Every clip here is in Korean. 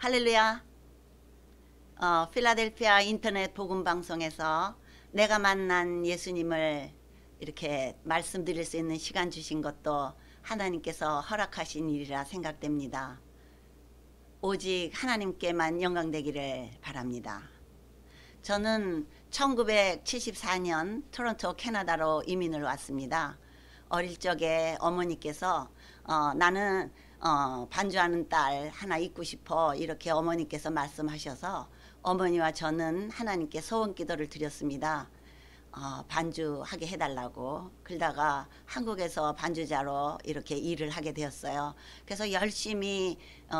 할렐루야. 필라델피아 인터넷 복음 방송에서 내가 만난 예수님을 이렇게 말씀드릴 수 있는 시간 주신 것도 하나님께서 허락하신 일이라 생각됩니다. 오직 하나님께만 영광되기를 바랍니다. 저는 1974년 토론토 캐나다로 이민을 왔습니다. 어릴 적에 어머니께서 나는 반주하는 딸 하나 있고 싶어 이렇게 어머니께서 말씀하셔서 어머니와 저는 하나님께 소원 기도를 드렸습니다. 반주하게 해달라고. 그러다가 한국에서 반주자로 이렇게 일을 하게 되었어요. 그래서 열심히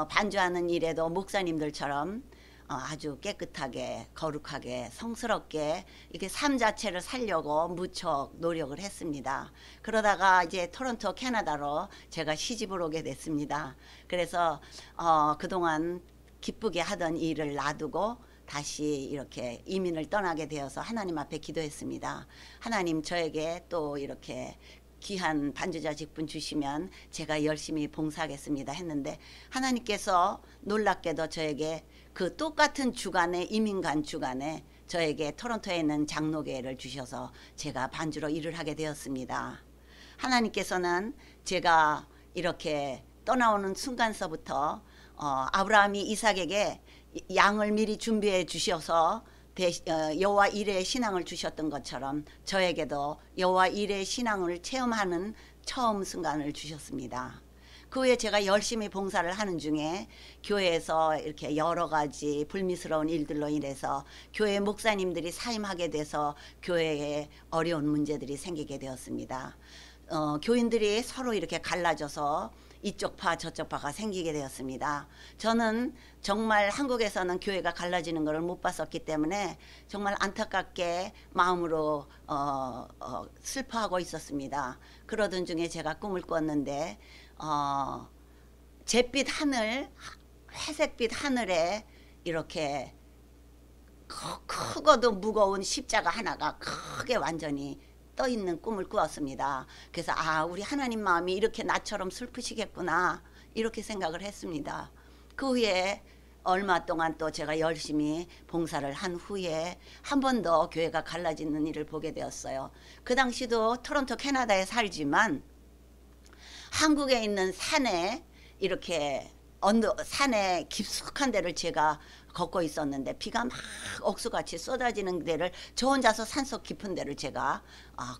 반주하는 일에도 목사님들처럼 아주 깨끗하게 거룩하게 성스럽게 이렇게 삶 자체를 살려고 무척 노력을 했습니다. 그러다가 이제 토론토 캐나다로 제가 시집을 오게 됐습니다. 그래서 그동안 기쁘게 하던 일을 놔두고 다시 이렇게 이민을 떠나게 되어서 하나님 앞에 기도했습니다. 하나님, 저에게 또 이렇게 귀한 반주자 직분 주시면 제가 열심히 봉사하겠습니다 했는데, 하나님께서 놀랍게도 저에게 그 똑같은 주간에, 이민간 주간에 저에게 토론토에 있는 장로교회를 주셔서 제가 반주로 일을 하게 되었습니다. 하나님께서는 제가 이렇게 떠나오는 순간서부터 아브라함이 이삭에게 양을 미리 준비해 주셔서 여호와 이레의 신앙을 주셨던 것처럼 저에게도 여호와 이레의 신앙을 체험하는 처음 순간을 주셨습니다. 그 후에 제가 열심히 봉사를 하는 중에 교회에서 이렇게 여러 가지 불미스러운 일들로 인해서 교회 목사님들이 사임하게 돼서 교회에 어려운 문제들이 생기게 되었습니다. 교인들이 서로 이렇게 갈라져서 이쪽 파 저쪽 파가 생기게 되었습니다. 저는 정말 한국에서는 교회가 갈라지는 것을 못 봤었기 때문에 정말 안타깝게 마음으로 슬퍼하고 있었습니다. 그러던 중에 제가 꿈을 꿨는데 잿빛 하늘, 회색빛 하늘에 이렇게 크고도 무거운 십자가 하나가 크게 완전히 떠 있는 꿈을 꾸었습니다. 그래서 우리 하나님 마음이 이렇게 나처럼 슬프시겠구나 이렇게 생각을 했습니다. 그 후에 얼마 동안 또 제가 열심히 봉사를 한 후에 한 번 더 교회가 갈라지는 일을 보게 되었어요. 그 당시도 토론토 캐나다에 살지만 한국에 있는 산에 이렇게 산에 깊숙한 데를 제가 걷고 있었는데 비가 막 억수같이 쏟아지는 데를 저 혼자서 산속 깊은 데를 제가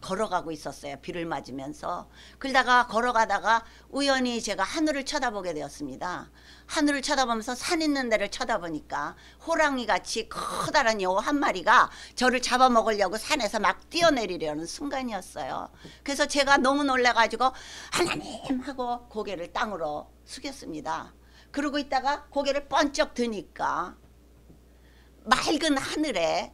걸어가고 있었어요. 비를 맞으면서. 그러다가 걸어가다가 우연히 제가 하늘을 쳐다보게 되었습니다. 하늘을 쳐다보면서 산 있는 데를 쳐다보니까 호랑이같이 커다란 여우 한 마리가 저를 잡아먹으려고 산에서 막 뛰어내리려는 순간이었어요. 그래서 제가 너무 놀라가지고 하나님 하고 고개를 땅으로 숙였습니다. 그러고 있다가 고개를 번쩍 드니까 맑은 하늘에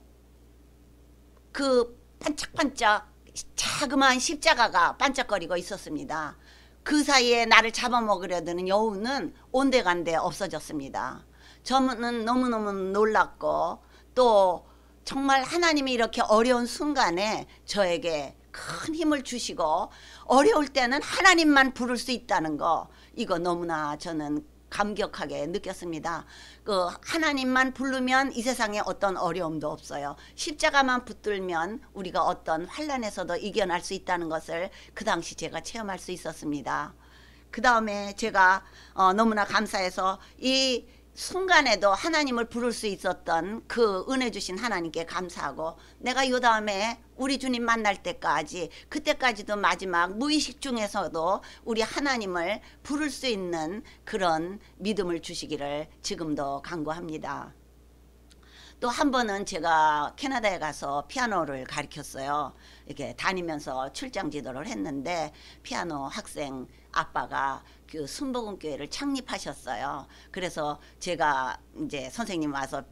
그 반짝반짝 자그마한 십자가가 반짝거리고 있었습니다. 그 사이에 나를 잡아먹으려 드는 여우는 온데간데 없어졌습니다. 저는 너무너무 놀랐고 또 정말 하나님이 이렇게 어려운 순간에 저에게 큰 힘을 주시고 어려울 때는 하나님만 부를 수 있다는 거, 이거 너무나 저는 감격하게 느꼈습니다. 그 하나님만 부르면 이 세상에 어떤 어려움도 없어요. 십자가만 붙들면 우리가 어떤 환난에서도 이겨낼 수 있다는 것을 그 당시 제가 체험할 수 있었습니다. 그 다음에 제가 너무나 감사해서 이 순간에도 하나님을 부를 수 있었던 그 은혜 주신 하나님께 감사하고, 내가 요 다음에 우리 주님 만날 때까지, 그때까지도 마지막 무의식 중에서도 우리 하나님을 부를 수 있는 그런 믿음을 주시기를 지금도 간구합니다. 또 한 번은 제가 캐나다에 가서 피아노를 가르쳤어요. 이렇게 다니면서 출장 지도를 했는데 피아노 학생 아빠가 그 순복음교회를 창립하셨어요. 그래서 제가 이제 선생님 와서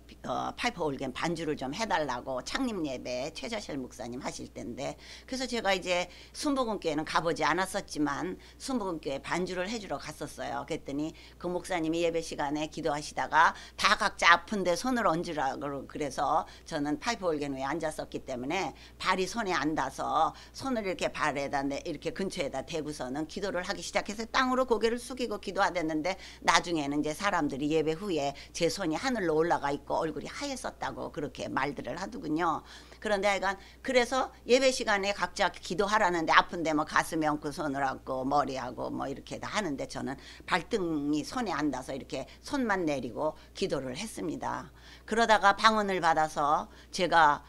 파이프 올겐 반주를 좀 해달라고 창립 예배 최자실 목사님 하실 때인데, 그래서 제가 이제 순복음교회는 가보지 않았었지만 순복음교회 반주를 해주러 갔었어요. 그랬더니 그 목사님이 예배 시간에 기도하시다가 다 각자 아픈데 손을 얹으라고, 그래서 저는 파이프 올겐 위에 앉았었기 때문에 발이 손에 안 닿아서 손을 이렇게 발에다 이렇게 근처에다 대고서는 기도를 하기 시작해서 땅으로 고개를 고개를 숙이고 기도하댔는데 나중에는 이제 사람들이 예배 후에 제 손이 하늘로 올라가 있고 얼굴이 하얘졌다고 그렇게 말들을 하더군요. 그런데 하여간 그래서 예배 시간에 각자 기도하라는데 아픈데 뭐 가슴에 얹고 손을 얹고 머리하고 뭐 이렇게 다 하는데 저는 발등이 손에 안 닿아서 이렇게 손만 내리고 기도를 했습니다. 그러다가 방언을 받아서 제가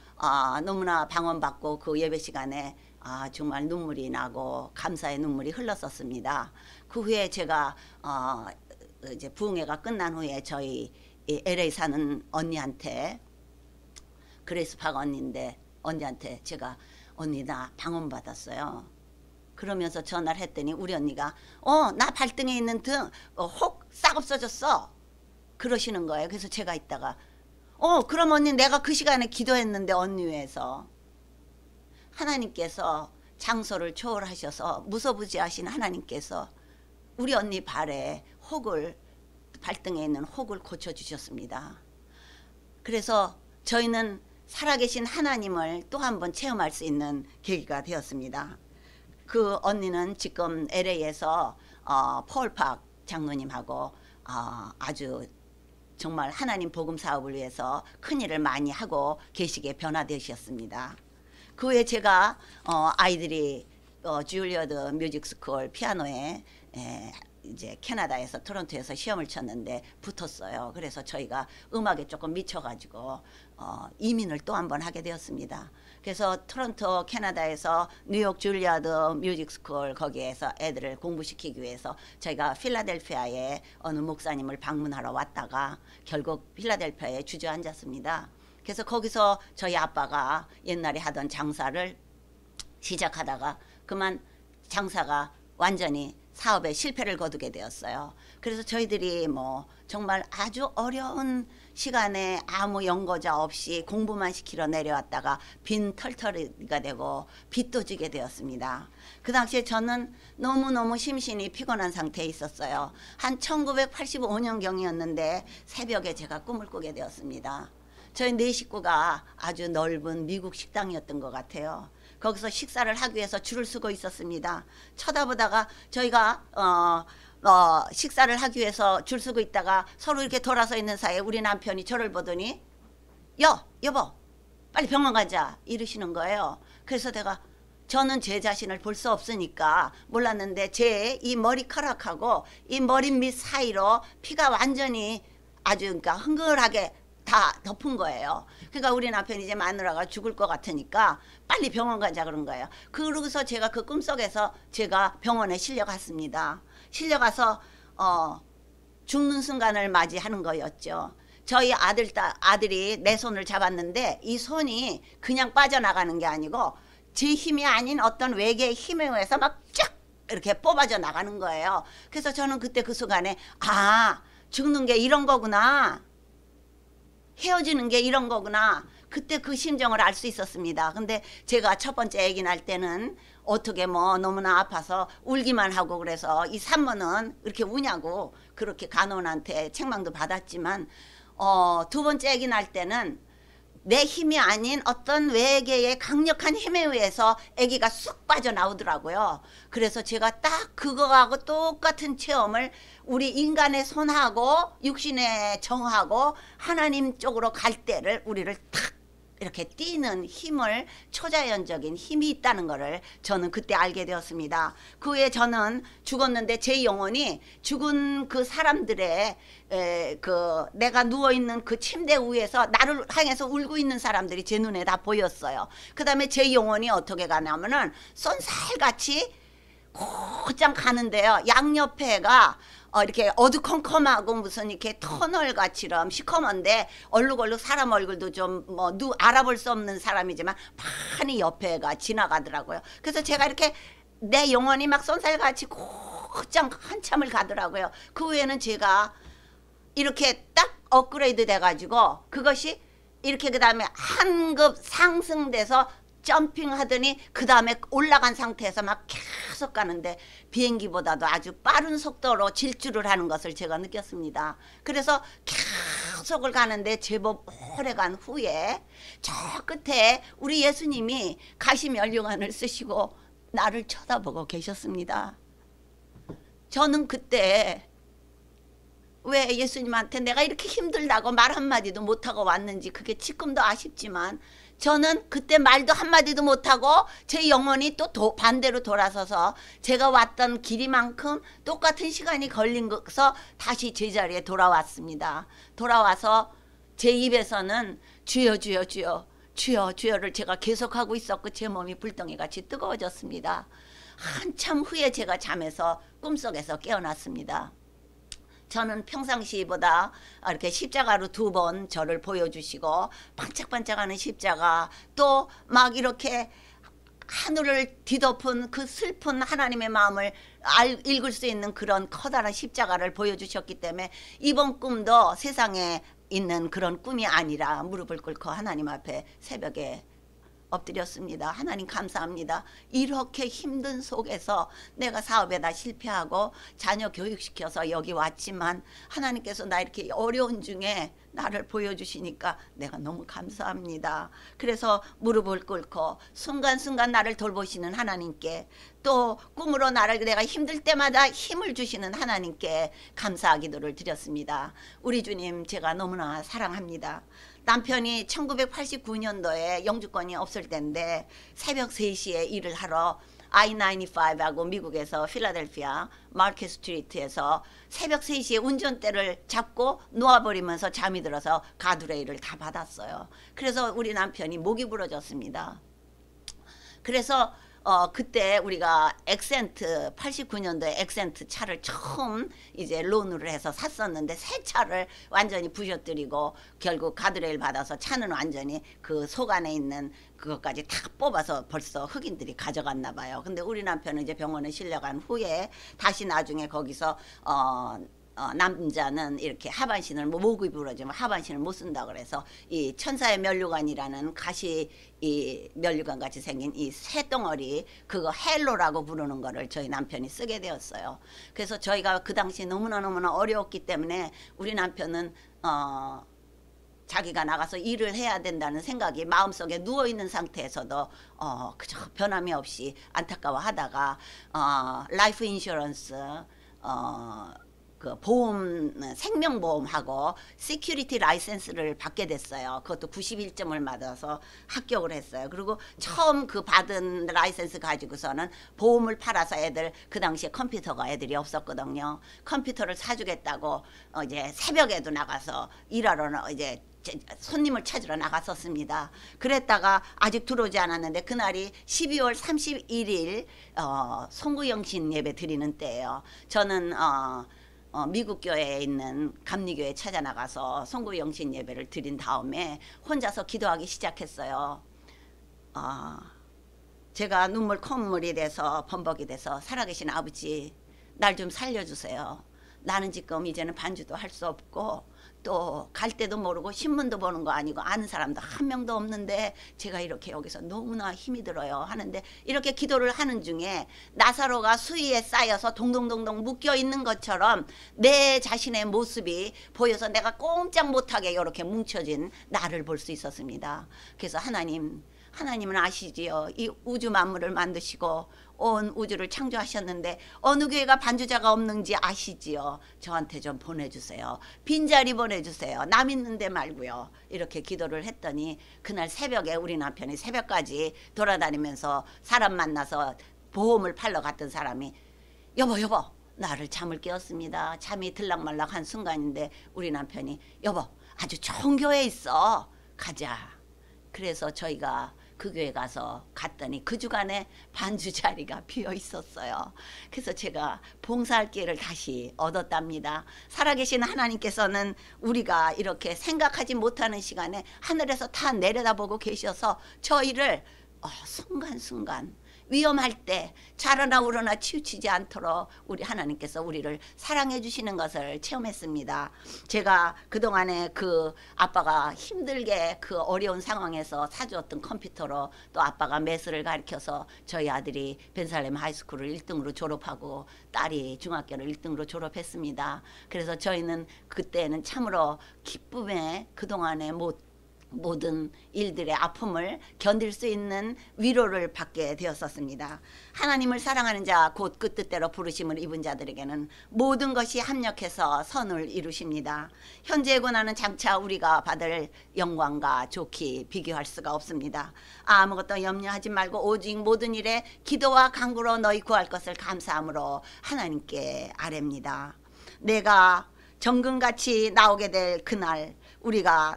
너무나 방언받고 그 예배 시간에 정말 눈물이 나고 감사의 눈물이 흘렀었습니다. 그 후에 제가 이제 부흥회가 끝난 후에 저희 LA 사는 언니한테 그레이스 박 언니인데 언니한테 제가 언니 나 방언 받았어요. 그러면서 전화를 했더니 우리 언니가 나 발등에 있는 등 혹 싹 없어졌어 그러시는 거예요. 그래서 제가 이따가 그럼 언니 내가 그 시간에 기도했는데 언니 위해서 하나님께서 장소를 초월하셔서 무소부지하신 하나님께서 우리 언니 발에 혹을 발등에 있는 혹을 고쳐주셨습니다. 그래서 저희는 살아계신 하나님을 또 한 번 체험할 수 있는 계기가 되었습니다. 그 언니는 지금 LA에서 폴팍 장로님하고 아주 정말 하나님 복음 사업을 위해서 큰일을 많이 하고 계시게 변화되셨습니다. 그 후에 제가 아이들이 줄리어드 뮤직스쿨 피아노에 이제 캐나다에서 토론토에서 시험을 쳤는데 붙었어요. 그래서 저희가 음악에 조금 미쳐가지고 이민을 또 한 번 하게 되었습니다. 그래서 토론토 캐나다에서 뉴욕 줄리어드 뮤직스쿨 거기에서 애들을 공부시키기 위해서 저희가 필라델피아에 어느 목사님을 방문하러 왔다가 결국 필라델피아에 주저앉았습니다. 그래서 거기서 저희 아빠가 옛날에 하던 장사를 시작하다가 그만 장사가 완전히 사업에 실패를 거두게 되었어요. 그래서 저희들이 뭐 정말 아주 어려운 시간에 아무 연고자 없이 공부만 시키러 내려왔다가 빈 털터리가 되고 빚도 지게 되었습니다. 그 당시에 저는 너무너무 심신이 피곤한 상태에 있었어요. 한 1985년경이었는데 새벽에 제가 꿈을 꾸게 되었습니다. 저희 네 식구가 아주 넓은 미국 식당이었던 것 같아요. 거기서 식사를 하기 위해서 줄을 서고 있었습니다. 쳐다보다가 저희가 식사를 하기 위해서 줄 서고 있다가 서로 이렇게 돌아서 있는 사이에 우리 남편이 저를 보더니 여보 빨리 병원 가자 이러시는 거예요. 그래서 저는 제 자신을 볼 수 없으니까 몰랐는데 제 이 머리카락하고 이 머릿밑 사이로 피가 완전히 아주 그러니까 흥건하게 다 덮은 거예요. 그러니까 우리 남편이 이제 마누라가 죽을 것 같으니까 빨리 병원 가자 그런 거예요. 그러고서 제가 그 꿈속에서 제가 병원에 실려갔습니다. 실려가서 죽는 순간을 맞이하는 거였죠. 저희 아들이 내 손을 잡았는데 이 손이 그냥 빠져나가는 게 아니고 제 힘이 아닌 어떤 외계의 힘에 의해서 막 쫙 이렇게 뽑아져 나가는 거예요. 그래서 저는 그때 그 순간에 죽는 게 이런 거구나. 헤어지는 게 이런 거구나. 그때 그 심정을 알 수 있었습니다. 근데 제가 첫 번째 아기 날 때는 어떻게 뭐 너무나 아파서 울기만 하고 그래서 이 산모는 이렇게 우냐고 그렇게 간호원한테 책망도 받았지만 두 번째 아기 날 때는 내 힘이 아닌 어떤 외계의 강력한 힘에 의해서 아기가 쑥 빠져나오더라고요. 그래서 제가 딱 그거하고 똑같은 체험을 우리 인간의 손하고 육신의 정하고 하나님 쪽으로 갈 때를 우리를 탁 이렇게 뛰는 힘을 초자연적인 힘이 있다는 것을 저는 그때 알게 되었습니다. 그 후에 저는 죽었는데 제 영혼이 죽은 그 사람들의 내가 누워있는 그 침대 위에서 나를 향해서 울고 있는 사람들이 제 눈에 다 보였어요. 그 다음에 제 영혼이 어떻게 가냐면은 쏜살같이 곧장 가는데요. 양옆에가 이렇게 어두컴컴하고 무슨 이렇게 터널같이럼 시커먼데 얼룩얼룩 사람 얼굴도 좀 알아볼 수 없는 사람이지만 많이 옆에가 지나가더라고요. 그래서 제가 이렇게 내 영혼이 막 쏜살같이 곧장 한참을 가더라고요. 그 후에는 제가 이렇게 딱 업그레이드 돼가지고 그것이 이렇게 그 다음에 한 급 상승돼서 점핑하더니 그 다음에 올라간 상태에서 막 계속 가는데 비행기보다도 아주 빠른 속도로 질주를 하는 것을 제가 느꼈습니다. 그래서 계속을 가는데 제법 오래 간 후에 저 끝에 우리 예수님이 가시면류관을 쓰시고 나를 쳐다보고 계셨습니다. 저는 그때 왜 예수님한테 내가 이렇게 힘들다고 말 한마디도 못하고 왔는지 그게 지금도 아쉽지만, 저는 그때 말도 한마디도 못하고 제 영혼이 또 반대로 돌아서서 제가 왔던 길이만큼 똑같은 시간이 걸린 것서 다시 제자리에 돌아왔습니다. 돌아와서 제 입에서는 주여 주여 주여 주여 주여를 제가 계속하고 있었고 제 몸이 불덩이같이 뜨거워졌습니다. 한참 후에 제가 잠에서 꿈속에서 깨어났습니다. 저는 평상시보다 이렇게 십자가로 2번 저를 보여주시고 반짝반짝하는 십자가, 또 막 이렇게 하늘을 뒤덮은 그 슬픈 하나님의 마음을 읽을 수 있는 그런 커다란 십자가를 보여주셨기 때문에 이번 꿈도 세상에 있는 그런 꿈이 아니라 무릎을 꿇고 하나님 앞에 새벽에 엎드렸습니다. 하나님 감사합니다. 이렇게 힘든 속에서 내가 사업에다 실패하고 자녀 교육시켜서 여기 왔지만 하나님께서 나 이렇게 어려운 중에 나를 보여주시니까 내가 너무 감사합니다. 그래서 무릎을 꿇고 순간순간 나를 돌보시는 하나님께, 또 꿈으로 나를 내가 힘들 때마다 힘을 주시는 하나님께 감사 기도를 드렸습니다. 우리 주님 제가 너무나 사랑합니다. 남편이 1989년도에 영주권이 없을 때인데 새벽 3시에 일을 하러 I-95하고 미국에서 필라델피아 마켓 스트리트에서 새벽 3시에 운전대를 잡고 놓아버리면서 잠이 들어서 가드레일을 다 받았어요. 그래서 우리 남편이 목이 부러졌습니다. 그래서 그때 우리가 엑센트 89년도에 엑센트 차를 처음 이제 론으로 해서 샀었는데 새 차를 완전히 부셔뜨리고 결국 가드레일 받아서 차는 완전히 그 속 안에 있는 그것까지 다 뽑아서 벌써 흑인들이 가져갔나 봐요. 근데 우리 남편은 이제 병원에 실려간 후에 다시 나중에 거기서 남자는 이렇게 하반신을 목이 부러지면 하반신을 못 쓴다 그래서 이 천사의 면류관이라는 가시 이 면류관 같이 생긴 이 쇠덩어리, 그거 헬로라고 부르는 거를 저희 남편이 쓰게 되었어요. 그래서 저희가 그 당시 너무나 어려웠기 때문에 우리 남편은 자기가 나가서 일을 해야 된다는 생각이 마음속에 누워있는 상태에서도 그저 변함이 없이 안타까워하다가 라이프 인슈런스 그 보험, 생명보험하고 시큐리티 라이센스를 받게 됐어요. 그것도 91점을 맞아서 합격을 했어요. 그리고 처음 그 받은 라이센스 가지고서는 보험을 팔아서 애들, 그 당시에 컴퓨터가 애들이 없었거든요. 컴퓨터를 사주겠다고 이제 새벽에도 나가서 일하러 이제 손님을 찾으러 나갔었습니다. 그랬다가 아직 들어오지 않았는데 그날이 12월 31일 송구영신 예배 드리는 때예요. 저는 미국 교회에 있는 감리교회 찾아 나가서 송구영신 예배를 드린 다음에 혼자서 기도하기 시작했어요. 제가 눈물 콧물이 돼서 범벅이 돼서, 살아계신 아버지 날 좀 살려주세요. 나는 지금 이제는 반주도 할 수 없고 또 갈 때도 모르고 신문도 보는 거 아니고 아는 사람도 한 명도 없는데 제가 이렇게 여기서 너무나 힘이 들어요 하는데, 이렇게 기도를 하는 중에 나사로가 수위에 쌓여서 동동동동 묶여 있는 것처럼 내 자신의 모습이 보여서 내가 꼼짝 못하게 이렇게 뭉쳐진 나를 볼 수 있었습니다. 그래서 하나님은 아시지요. 이 우주 만물을 만드시고 온 우주를 창조하셨는데 어느 교회가 반주자가 없는지 아시지요. 저한테 좀 보내주세요. 빈자리 보내주세요. 남 있는데 말고요. 이렇게 기도를 했더니 그날 새벽에 우리 남편이 새벽까지 돌아다니면서 사람 만나서 보험을 팔러 갔던 사람이 여보 나를 잠을 깨웠습니다. 잠이 들락말락 한 순간인데 우리 남편이 여보 아주 좋은 교회에 있어 가자. 그래서 저희가 그 교회 가서 갔더니 그 주간에 반주 자리가 비어 있었어요. 그래서 제가 봉사할 기회를 다시 얻었답니다. 살아계신 하나님께서는 우리가 이렇게 생각하지 못하는 시간에 하늘에서 다 내려다보고 계셔서 저희를 순간순간 위험할 때 자라나 우러나 치우치지 않도록 우리 하나님께서 우리를 사랑해 주시는 것을 체험했습니다. 제가 그동안에 그 아빠가 힘들게 그 어려운 상황에서 사주었던 컴퓨터로 또 아빠가 매스를 가르쳐서 저희 아들이 벤살렘 하이스쿨을 1등으로 졸업하고 딸이 중학교를 1등으로 졸업했습니다. 그래서 저희는 그때는 참으로 기쁨에 그동안에 못 모든 일들의 아픔을 견딜 수 있는 위로를 받게 되었었습니다. 하나님을 사랑하는 자 곧 그 뜻대로 부르심을 입은 자들에게는 모든 것이 합력해서 선을 이루십니다. 현재의 고난은 장차 우리가 받을 영광과 좋게 비교할 수가 없습니다. 아무것도 염려하지 말고 오직 모든 일에 기도와 간구로 너희 구할 것을 감사함으로 하나님께 아뢰입니다. 내가 정금같이 나오게 될 그날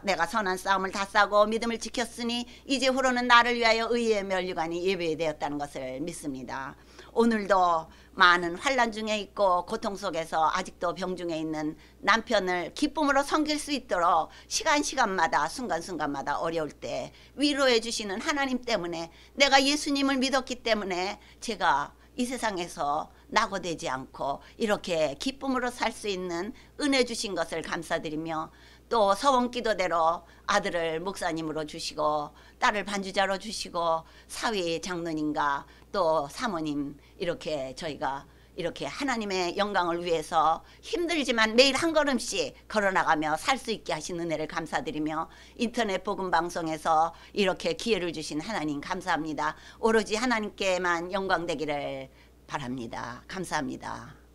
내가 선한 싸움을 다 싸고 믿음을 지켰으니 이제 후로는 나를 위하여 의의 면류관이 예배되었다는 것을 믿습니다. 오늘도 많은 환난 중에 있고 고통 속에서 아직도 병중에 있는 남편을 기쁨으로 섬길 수 있도록 시간마다 순간순간마다 어려울 때 위로해 주시는 하나님 때문에, 내가 예수님을 믿었기 때문에 제가 이 세상에서 낙오되지 않고 이렇게 기쁨으로 살 수 있는 은혜 주신 것을 감사드리며, 또 서원기도대로 아들을 목사님으로 주시고 딸을 반주자로 주시고 사위 장로님과 또 사모님, 이렇게 저희가 이렇게 하나님의 영광을 위해서 힘들지만 매일 한 걸음씩 걸어나가며 살 수 있게 하신 은혜를 감사드리며, 인터넷 복음방송에서 이렇게 기회를 주신 하나님 감사합니다. 오로지 하나님께만 영광 되기를 바랍니다. 감사합니다.